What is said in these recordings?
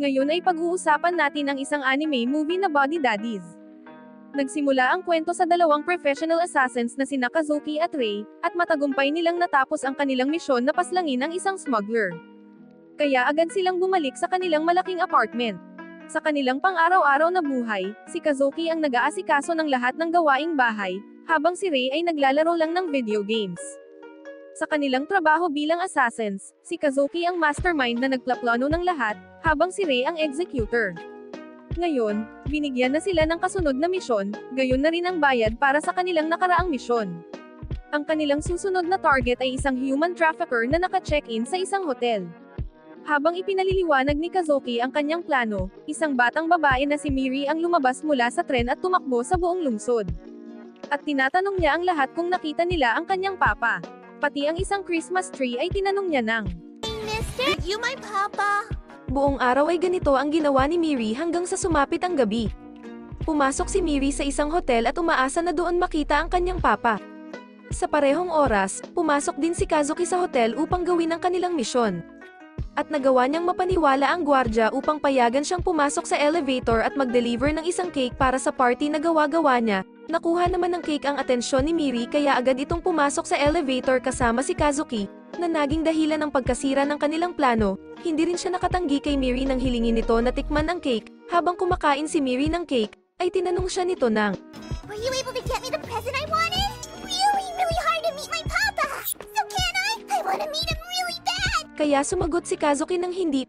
Ngayon ay pag-uusapan natin ang isang anime movie na Body Daddies. Nagsimula ang kwento sa dalawang professional assassins na sina Kazuki at Rei, at matagumpay nilang natapos ang kanilang misyon na paslangin ang isang smuggler. Kaya agad silang bumalik sa kanilang malaking apartment. Sa kanilang pang-araw-araw na buhay, si Kazuki ang nag-aasikaso ng lahat ng gawaing bahay, habang si Rei ay naglalaro lang ng video games. Sa kanilang trabaho bilang assassins, si Kazuki ang mastermind na nagplaplano ng lahat, habang si Rei ang executor. Ngayon, binigyan na sila ng kasunod na misyon, gayon na rin ang bayad para sa kanilang nakaraang misyon. Ang kanilang susunod na target ay isang human trafficker na naka-check-in sa isang hotel. Habang ipinaliliwanag ni Kazuki ang kanyang plano, isang batang babae na si Miri ang lumabas mula sa tren at tumakbo sa buong lungsod. At tinatanong niya ang lahat kung nakita nila ang kanyang papa. Pati ang isang Christmas tree ay tinanong niya ng, Mister, you my papa? Buong araw ay ganito ang ginawa ni Miri hanggang sa sumapit ang gabi. Pumasok si Miri sa isang hotel at umaasa na doon makita ang kanyang papa. Sa parehong oras, pumasok din si Kazuki sa hotel upang gawin ang kanilang misyon. At nagawa niyang mapaniwala ang gwardya upang payagan siyang pumasok sa elevator at mag-deliver ng isang cake para sa party na gawa-gawa niya. Nakuha naman ng cake ang atensyon ni Miri kaya agad itong pumasok sa elevator kasama si Kazuki, na naging dahilan ng pagkasira ng kanilang plano. Hindi rin siya nakatanggi kay Miri nang hilingin nito na tikman ang cake. Habang kumakain si Miri ng cake, ay tinanong siya nito ng, Were you able to get me the present I wanted? Really hard to meet my papa! So can I? I want to meet him really bad! Kaya sumagot si Kazuki ng hindi.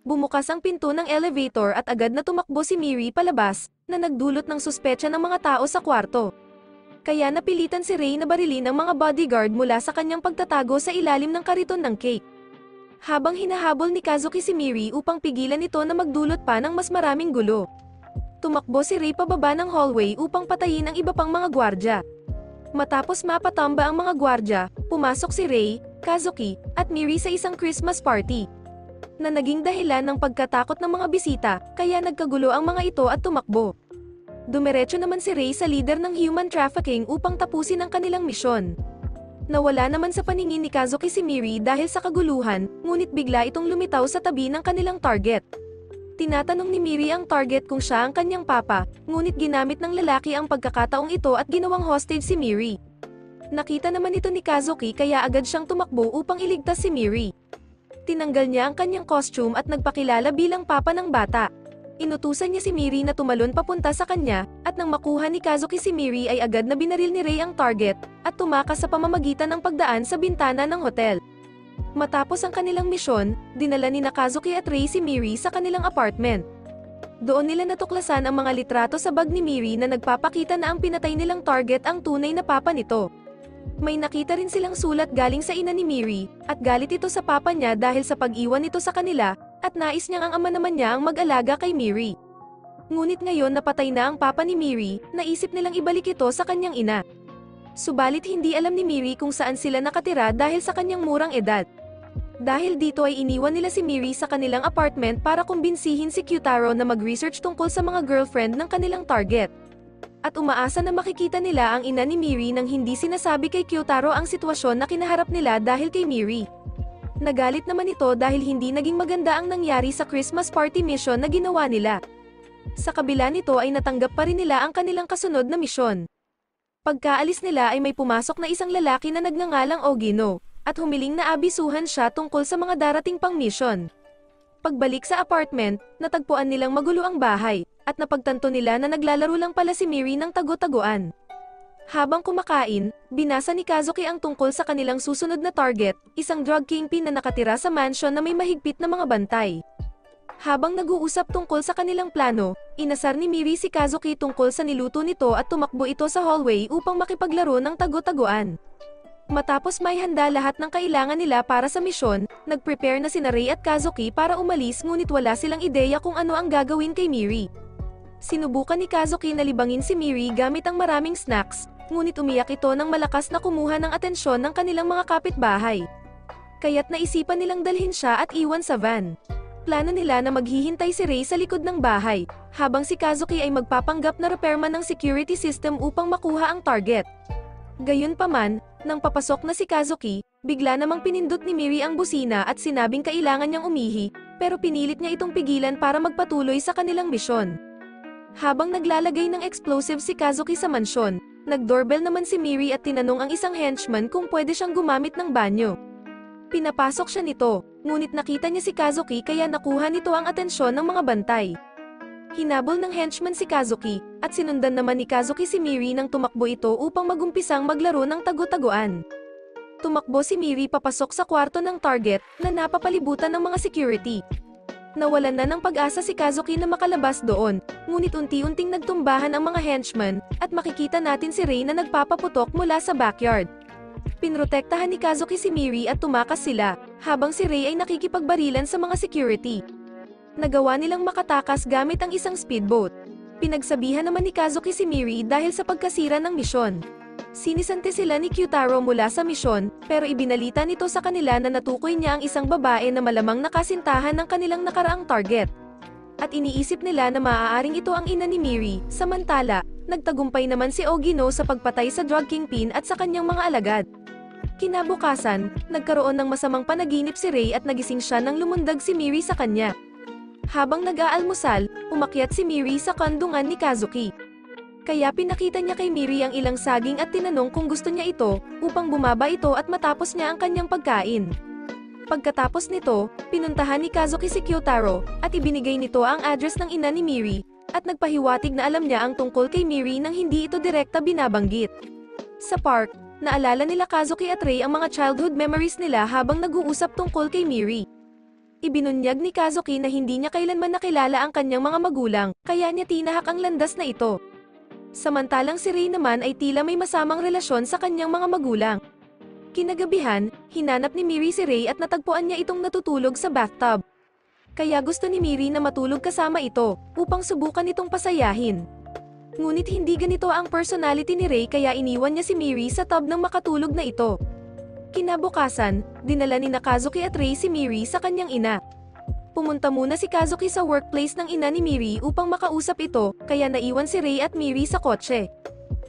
Bumukas ang pinto ng elevator at agad na tumakbo si Miri palabas, na nagdulot ng suspecha ng mga tao sa kwarto. Kaya napilitan si Rei na barilin ang mga bodyguard mula sa kanyang pagtatago sa ilalim ng kariton ng cake. Habang hinahabol ni Kazuki si Miri upang pigilan ito na magdulot pa ng mas maraming gulo. Tumakbo si Rei pababa ng hallway upang patayin ang iba pang mga gwardya. Matapos mapatamba ang mga gwardya, pumasok si Rei, Kazuki, at Miri sa isang Christmas party, na naging dahilan ng pagkatakot ng mga bisita, kaya nagkagulo ang mga ito at tumakbo. Dumiretso naman si Rei sa leader ng human trafficking upang tapusin ang kanilang misyon. Nawala naman sa paningin ni Kazuki si Miri dahil sa kaguluhan, ngunit bigla itong lumitaw sa tabi ng kanilang target. Tinatanong ni Miri ang target kung siya ang kanyang papa, ngunit ginamit ng lalaki ang pagkakataong ito at ginawang hostage si Miri. Nakita naman ito ni Kazuki kaya agad siyang tumakbo upang iligtas si Miri. Tinanggal niya ang kanyang costume at nagpakilala bilang papa ng bata. Inutusan niya si Miri na tumalon papunta sa kanya, at nang makuha ni Kazuki si Miri ay agad na binaril ni Rei ang target, at tumakas sa pamamagitan ng pagdaan sa bintana ng hotel. Matapos ang kanilang misyon, dinala ni Kazuki at Rei si Miri sa kanilang apartment. Doon nila natuklasan ang mga litrato sa bag ni Miri na nagpapakita na ang pinatay nilang target ang tunay na papa nito. May nakita rin silang sulat galing sa ina ni Miri, at galit ito sa papa niya dahil sa pag-iwan nito sa kanila, at nais niyang ang ama naman niya ang mag-alaga kay Miri. Ngunit ngayon napatay na ang papa ni Miri, naisip nilang ibalik ito sa kanyang ina. Subalit hindi alam ni Miri kung saan sila nakatira dahil sa kanyang murang edad. Dahil dito ay iniwan nila si Miri sa kanilang apartment para kumbinsihin si Kyutaro na mag-research tungkol sa mga girlfriend ng kanilang target. At umaasa na makikita nila ang ina ni Miri nang hindi sinasabi kay Kyutaro ang sitwasyon na kinaharap nila dahil kay Miri. Nagalit naman ito dahil hindi naging maganda ang nangyari sa Christmas party mission na ginawa nila. Sa kabila nito ay natanggap pa rin nila ang kanilang kasunod na misyon. Pagkaalis nila ay may pumasok na isang lalaki na nagngangalang Ogino, at humiling na abisuhan siya tungkol sa mga darating pang mission. Pagbalik sa apartment, natagpuan nilang magulo ang bahay, at napagtanto nila na naglalaro lang pala si Miri ng tago-taguan. Habang kumakain, binasa ni Kazuki ang tungkol sa kanilang susunod na target, isang drug kingpin na nakatira sa mansion na may mahigpit na mga bantay. Habang nag-uusap tungkol sa kanilang plano, inasar ni Miri si Kazuki tungkol sa niluto nito at tumakbo ito sa hallway upang makipaglaro ng tago-taguan. Matapos may handa lahat ng kailangan nila para sa misyon, nag-prepare na sina Rei at Kazuki para umalis ngunit wala silang ideya kung ano ang gagawin kay Miri. Sinubukan ni Kazuki na libangin si Miri gamit ang maraming snacks, ngunit umiyak ito ng malakas na kumuha ng atensyon ng kanilang mga kapitbahay. Kaya't naisipan nilang dalhin siya at iwan sa van. Plano nila na maghihintay si Rei sa likod ng bahay, habang si Kazuki ay magpapanggap na repairman ng security system upang makuha ang target. Gayunpaman, nang papasok na si Kazuki, Bigla namang pinindot ni Miri ang busina at sinabing kailangan niyang umihi, pero pinilit niya itong pigilan para magpatuloy sa kanilang misyon. Habang naglalagay ng explosive si Kazuki sa mansyon, nag-doorbell naman si Miri at tinanong ang isang henchman kung pwede siyang gumamit ng banyo. Pinapasok siya nito, ngunit nakita niya si Kazuki kaya nakuha nito ang atensyon ng mga bantay. Hinabol ng henchman si Kazuki, at sinundan naman ni Kazuki si Miri nang tumakbo ito upang magumpisang maglaro ng tagu-taguan. Tumakbo si Miri papasok sa kwarto ng target na napapalibutan ng mga security. Nawalan na ng pag-asa si Kazuki na makalabas doon, ngunit unti-unting nagtumbahan ang mga henchmen, at makikita natin si Rei na nagpapaputok mula sa backyard. Pinrotektahan ni Kazuki si Miri at tumakas sila, habang si Rei ay nakikipagbarilan sa mga security. Nagawa nilang makatakas gamit ang isang speedboat. Pinagsabihan naman ni Kazuki si Miri dahil sa pagkasira ng misyon. Sinisante sila ni Kyutaro mula sa misyon, pero ibinalita nito sa kanila na natukoy niya ang isang babae na malamang nakasintahan ng kanilang nakaraang target. At iniisip nila na maaaring ito ang ina ni Miri, samantala, nagtagumpay naman si Ogino sa pagpatay sa drug kingpin at sa kanyang mga alagad. Kinabukasan, nagkaroon ng masamang panaginip si Rei at nagising siya nang lumundag si Miri sa kanya. Habang nag-aalmusal, umakyat si Miri sa kandungan ni Kazuki. Kaya pinakita niya kay Miri ang ilang saging at tinanong kung gusto niya ito, upang bumaba ito at matapos niya ang kanyang pagkain. Pagkatapos nito, pinuntahan ni Kazuki si Kyotaro, at ibinigay nito ang address ng ina ni Miri, at nagpahiwatig na alam niya ang tungkol kay Miri nang hindi ito direkta binabanggit. Sa park, naalala nila Kazuki at Rei ang mga childhood memories nila habang nag-uusap tungkol kay Miri. Ibinunyag ni Kazuki na hindi niya kailanman nakilala ang kanyang mga magulang, kaya niya tinahak ang landas na ito. Samantalang si Rei naman ay tila may masamang relasyon sa kanyang mga magulang. Kinagabihan, hinanap ni Miri si Rei at natagpuan niya itong natutulog sa bathtub. Kaya gusto ni Miri na matulog kasama ito, upang subukan itong pasayahin. Ngunit hindi ganito ang personality ni Rei kaya iniwan niya si Miri sa tub nang makatulog na ito. Kinabukasan, dinala ni Kazuki at Rei si Miri sa kanyang ina. Pumunta muna si Kazuki sa workplace ng ina ni Miri upang makausap ito, kaya naiwan si Rei at Miri sa kotse.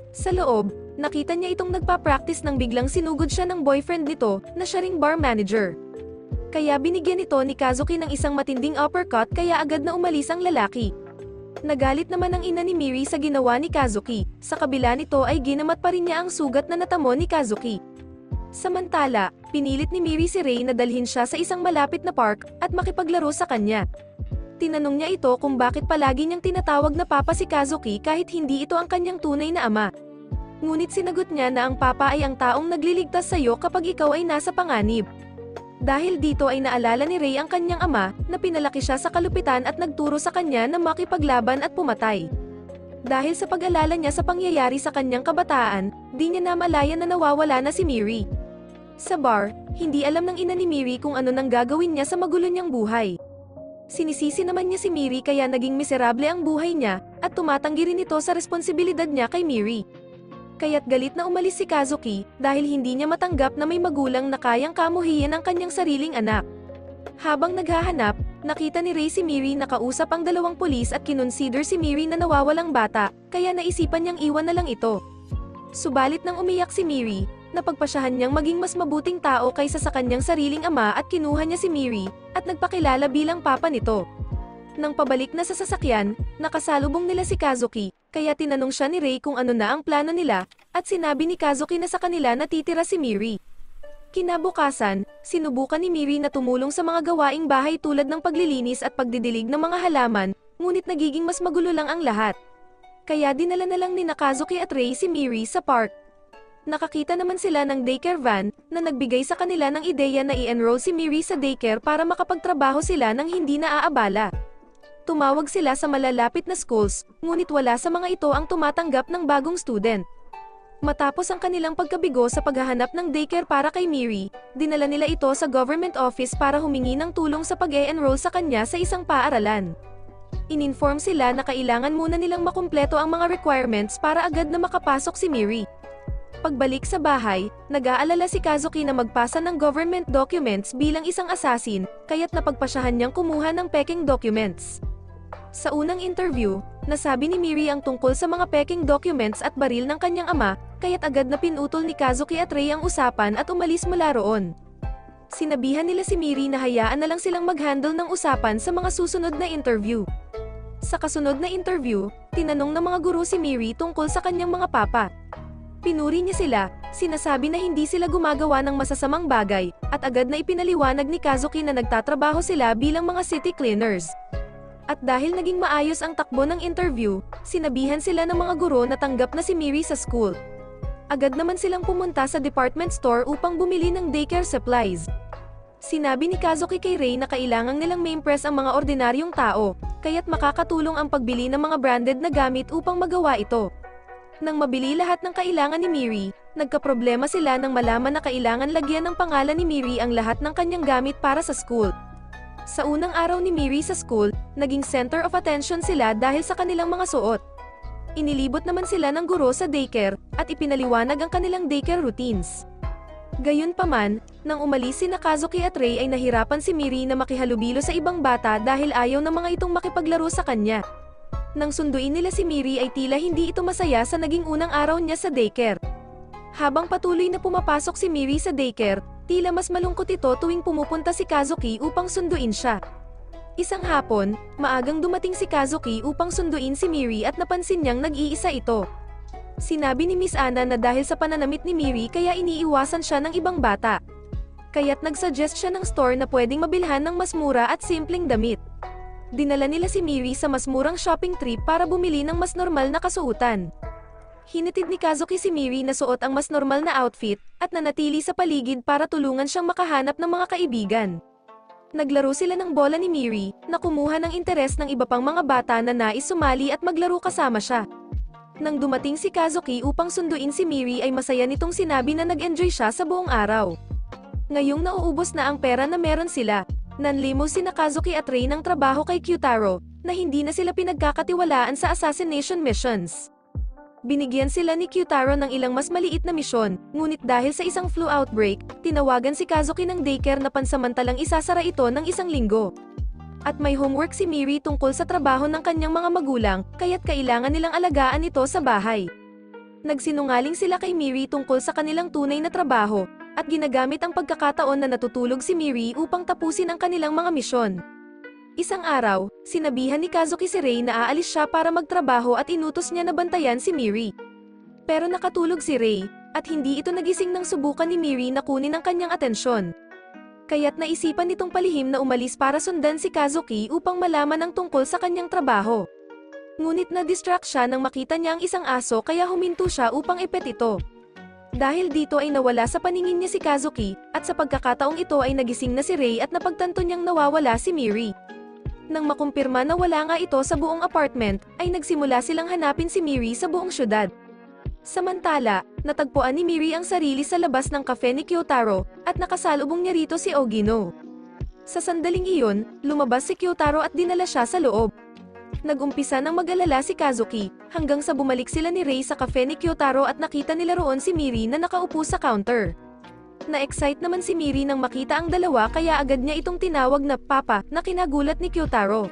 Sa loob, nakita niya itong nagpa-practice nang biglang sinugod siya ng boyfriend nito, na siya ring bar manager. Kaya binigyan ito ni Kazuki ng isang matinding uppercut kaya agad na umalis ang lalaki. Nagalit naman ang ina ni Miri sa ginawa ni Kazuki, sa kabila nito ay ginamat pa rin niya ang sugat na natamo ni Kazuki. Samantala, pinilit ni Miri si Rei na dalhin siya sa isang malapit na park at makipaglaro sa kanya. Tinanong niya ito kung bakit palagi niyang tinatawag na papa si Kazuki kahit hindi ito ang kanyang tunay na ama. Ngunit sinagot niya na ang papa ay ang taong nagliligtas sa iyo kapag ikaw ay nasa panganib. Dahil dito ay naalala ni Rei ang kanyang ama na pinalaki siya sa kalupitan at nagturo sa kanya na makipaglaban at pumatay. Dahil sa pag-alala niya sa pangyayari sa kanyang kabataan, di niya namalayan na nawawala na si Miri. Sa bar, hindi alam ng ina ni Miri kung ano nang gagawin niya sa magulo niyang buhay. Sinisisi naman niya si Miri kaya naging miserable ang buhay niya, at tumatanggi rin ito sa responsibilidad niya kay Miri. Kaya't galit na umalis si Kazuki, dahil hindi niya matanggap na may magulang na kayang kamuhian ang kanyang sariling anak. Habang naghahanap, nakita ni Rei si Miri na kausap ang dalawang pulis at kinonsider si Miri na nawawalang bata, kaya naisipan niyang iwan na lang ito. Subalit nang umiyak si Miri, napagpasyahan niyang maging mas mabuting tao kaysa sa kanyang sariling ama at kinuha niya si Miri, at nagpakilala bilang papa nito. Nang pabalik na sa sasakyan, nakasalubong nila si Kazuki, kaya tinanong siya ni Rei kung ano na ang plano nila, at sinabi ni Kazuki na sa kanila natitira si Miri. Kinabukasan, sinubukan ni Miri na tumulong sa mga gawaing bahay tulad ng paglilinis at pagdidilig ng mga halaman, ngunit nagiging mas magulo lang ang lahat. Kaya dinala na lang ni Kazuki at Rei si Miri sa park. Nakakita naman sila ng daycare van, na nagbigay sa kanila ng ideya na i-enroll si Miri sa daycare para makapagtrabaho sila nang hindi naaabala. Tumawag sila sa malalapit na schools, ngunit wala sa mga ito ang tumatanggap ng bagong student. Matapos ang kanilang pagkabigo sa paghahanap ng daycare para kay Miri, dinala nila ito sa government office para humingi ng tulong sa pag-e-enroll sa kanya sa isang paaralan. Ininform sila na kailangan muna nilang makumpleto ang mga requirements para agad na makapasok si Miri. Pagbalik sa bahay, nag-aalala si Kazuki na magpasa ng government documents bilang isang assassin, kaya't napagpasyahan niyang kumuha ng peking documents. Sa unang interview, nasabi ni Miri ang tungkol sa mga peking documents at baril ng kanyang ama, kaya't agad na pinutol ni Kazuki at Rei ang usapan at umalis mula roon. Sinabihan nila si Miri na hayaan na lang silang mag-handle ng usapan sa mga susunod na interview. Sa kasunod na interview, tinanong ng mga guro si Miri tungkol sa kanyang mga papa. Pinuri niya sila, sinasabi na hindi sila gumagawa ng masasamang bagay, at agad na ipinaliwanag ni Kazuki na nagtatrabaho sila bilang mga city cleaners. At dahil naging maayos ang takbo ng interview, sinabihan sila ng mga guro na tanggap na si Miri sa school. Agad naman silang pumunta sa department store upang bumili ng daycare supplies. Sinabi ni Kazuki kay Rei na kailangang nilang ma-impress ang mga ordinaryong tao, kaya't makakatulong ang pagbili ng mga branded na gamit upang magawa ito. Nang mabili lahat ng kailangan ni Miri, nagkaproblema sila nang malaman na kailangan lagyan ng pangalan ni Miri ang lahat ng kanyang gamit para sa school. Sa unang araw ni Miri sa school, naging center of attention sila dahil sa kanilang mga suot. Inilibot naman sila ng guro sa daycare, at ipinaliwanag ang kanilang daycare routines. Gayunpaman, nang umalis sina Kazuki at Rei ay nahirapan si Miri na makihalubilo sa ibang bata dahil ayaw ng mga itong makipaglaro sa kanya. Nang sunduin nila si Miri ay tila hindi ito masaya sa naging unang araw niya sa daycare. Habang patuloy na pumapasok si Miri sa daycare, tila mas malungkot ito tuwing pumupunta si Kazuki upang sunduin siya. Isang hapon, maagang dumating si Kazuki upang sunduin si Miri at napansin niyang nag-iisa ito. Sinabi ni Miss Anna na dahil sa pananamit ni Miri kaya iniiwasan siya ng ibang bata. Kaya't nagsuggest siya ng store na pwedeng mabilhan ng mas mura at simpleng damit. Dinala nila si Miri sa mas murang shopping trip para bumili ng mas normal na kasuotan. Hinatid ni Kazuki si Miri na suot ang mas normal na outfit, at nanatili sa paligid para tulungan siyang makahanap ng mga kaibigan. Naglaro sila ng bola ni Miri, na kumuha ng interes ng iba pang mga bata na nais sumali at maglaro kasama siya. Nang dumating si Kazuki upang sunduin si Miri ay masaya nitong sinabi na nag-enjoy siya sa buong araw. Ngayong nauubos na ang pera na meron sila, nanlimo sina Kazuki at Rei ng trabaho kay Kyutaro, na hindi na sila pinagkakatiwalaan sa assassination missions. Binigyan sila ni Kyutaro ng ilang mas maliit na misyon, ngunit dahil sa isang flu outbreak, tinawagan si Kazuki ng daycare na pansamantalang isasara ito ng 1 linggo. At may homework si Miri tungkol sa trabaho ng kanyang mga magulang, kaya't kailangan nilang alagaan ito sa bahay. Nagsinungaling sila kay Miri tungkol sa kanilang tunay na trabaho, at ginagamit ang pagkakataon na natutulog si Miri upang tapusin ang kanilang mga misyon. Isang araw, sinabihan ni Kazuki si Rei na aalis siya para magtrabaho at inutos niya na bantayan si Miri. Pero nakatulog si Rei, at hindi ito nagising nang subukan ni Miri na kunin ang kanyang atensyon. Kaya't naisipan nitong palihim na umalis para sundan si Kazuki upang malaman ang tungkol sa kanyang trabaho. Ngunit na-distract siya nang makita niya ang isang aso kaya huminto siya upang ipet ito. Dahil dito ay nawala sa paningin niya si Kazuki, at sa pagkakataong ito ay nagising na si Rei at napagtanto niyang nawawala si Miri. Nang makumpirma na wala nga ito sa buong apartment, ay nagsimula silang hanapin si Miri sa buong syudad. Samantala, natagpuan ni Miri ang sarili sa labas ng cafe ni Kyutaro, at nakasalubong niya rito si Ogino. Sa sandaling iyon, lumabas si Kyutaro at dinala siya sa loob. Nag-umpisa nang mag-alala si Kazuki, hanggang sa bumalik sila ni Rei sa cafe ni Kyutaro at nakita nila roon si Miri na nakaupo sa counter. Na-excite naman si Miri nang makita ang dalawa kaya agad niya itong tinawag na Papa na kinagulat ni Kyutaro.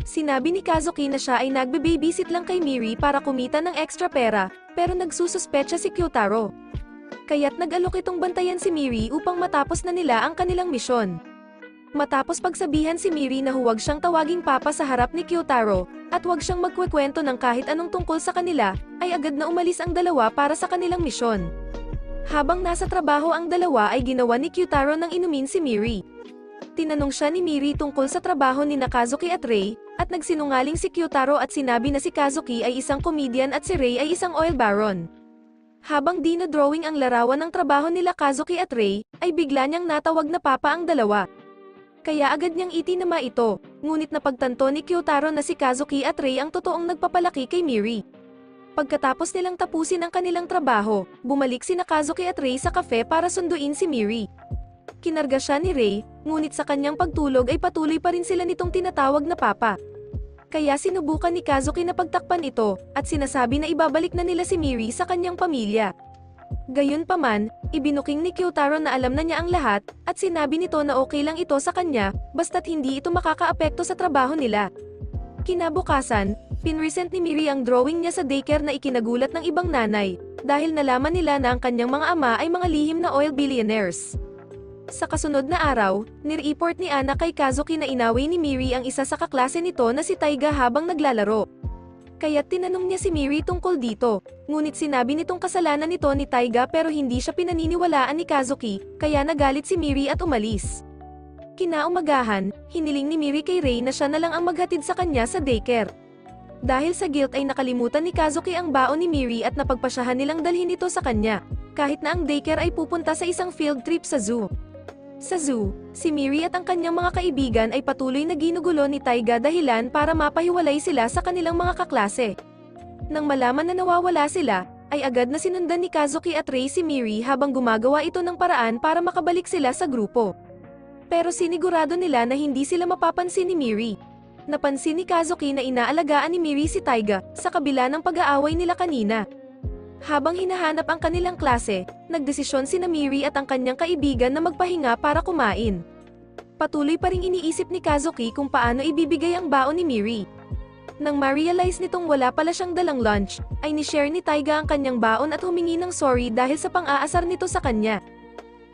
Sinabi ni Kazuki na siya ay nagbe-babysit lang kay Miri para kumita ng extra pera, pero nagsususpecha si Kyutaro. Kaya't nag-alok itong bantayan si Miri upang matapos na nila ang kanilang misyon. Matapos pagsabihan si Miri na huwag siyang tawaging Papa sa harap ni Kyutaro, at huwag siyang magkwekwento ng kahit anong tungkol sa kanila, ay agad na umalis ang dalawa para sa kanilang misyon. Habang nasa trabaho ang dalawa ay ginawa ni Kyutaro ng inumin si Miri. Tinanong siya ni Miri tungkol sa trabaho ni Kazuki at Rei, at nagsinungaling si Kyutaro at sinabi na si Kazuki ay isang comedian at si Rei ay isang oil baron. Habang dinodrawing ang larawan ng trabaho nila Kazuki at Rei, ay bigla niyang natawag na Papa ang dalawa. Kaya agad niyang itinama ito, ngunit napagtanto ni Kyutaro na si Kazuki at Rei ang totoong nagpapalaki kay Miri. Pagkatapos nilang tapusin ang kanilang trabaho, bumalik sina Kazuki at Rei sa cafe para sunduin si Miri. Kinarga siya ni Rei, ngunit sa kanyang pagtulog ay patuloy pa rin sila nitong tinatawag na Papa. Kaya sinubukan ni Kazuki na pagtakpan ito, at sinasabi na ibabalik na nila si Miri sa kanyang pamilya. Gayunpaman, ibinuking ni Kyutaro na alam na niya ang lahat, at sinabi nito na okay lang ito sa kanya, basta't hindi ito makakaapekto sa trabaho nila. Kinabukasan, pinresent ni Miri ang drawing niya sa daycare na ikinagulat ng ibang nanay, dahil nalaman nila na ang kanyang mga ama ay mga lihim na oil billionaires. Sa kasunod na araw, nireport ni Ana kay Kazuki na inaway ni Miri ang isa sa kaklase nito na si Taiga habang naglalaro. Kaya't tinanong niya si Miri tungkol dito, ngunit sinabi nitong kasalanan nito ni Taiga pero hindi siya pinaniniwalaan ni Kazuki, kaya nagalit si Miri at umalis. Kinaumagahan, hiniling ni Miri kay Rei na siya na lang ang maghatid sa kanya sa daycare. Dahil sa guilt ay nakalimutan ni Kazuki ang baon ni Miri at napagpasyahan nilang dalhin ito sa kanya, kahit na ang daycare ay pupunta sa isang field trip sa zoo. Sa zoo, si Miri at ang kanyang mga kaibigan ay patuloy na ginugulo ni Taiga dahilan para mapahiwalay sila sa kanilang mga kaklase. Nang malaman na nawawala sila, ay agad na sinundan ni Kazuki at Rei si Miri habang gumagawa ito ng paraan para makabalik sila sa grupo. Pero sinigurado nila na hindi sila mapapansin ni Miri. Napansin ni Kazuki na inaalagaan ni Miri si Taiga sa kabila ng pag-aaway nila kanina. Habang hinahanap ang kanilang klase, nagdesisyon sina Miri at ang kanyang kaibigan na magpahinga para kumain. Patuloy pa ring iniisip ni Kazuki kung paano ibibigay ang baon ni Miri. Nang ma-realize nitong wala pala siyang dalang lunch, ay ni-share ni Taiga ang kanyang baon at humingi ng sorry dahil sa pang-aasar nito sa kanya.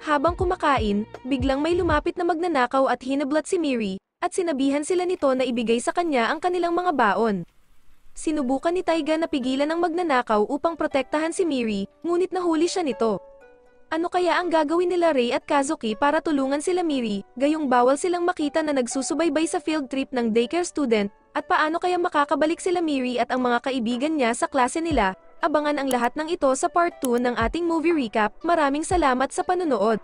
Habang kumakain, biglang may lumapit na magnanakaw at hinablat si Miri, at sinabihan sila nito na ibigay sa kanya ang kanilang mga baon. Sinubukan ni Taiga na pigilan ang magnanakaw upang protektahan si Miri, ngunit nahuli siya nito. Ano kaya ang gagawin nila Rei at Kazuki para tulungan sila Miri, gayong bawal silang makita na nagsusubaybay sa field trip ng daycare student, at paano kaya makakabalik sila Miri at ang mga kaibigan niya sa klase nila? Abangan ang lahat ng ito sa part 2 ng ating movie recap. Maraming salamat sa panonood.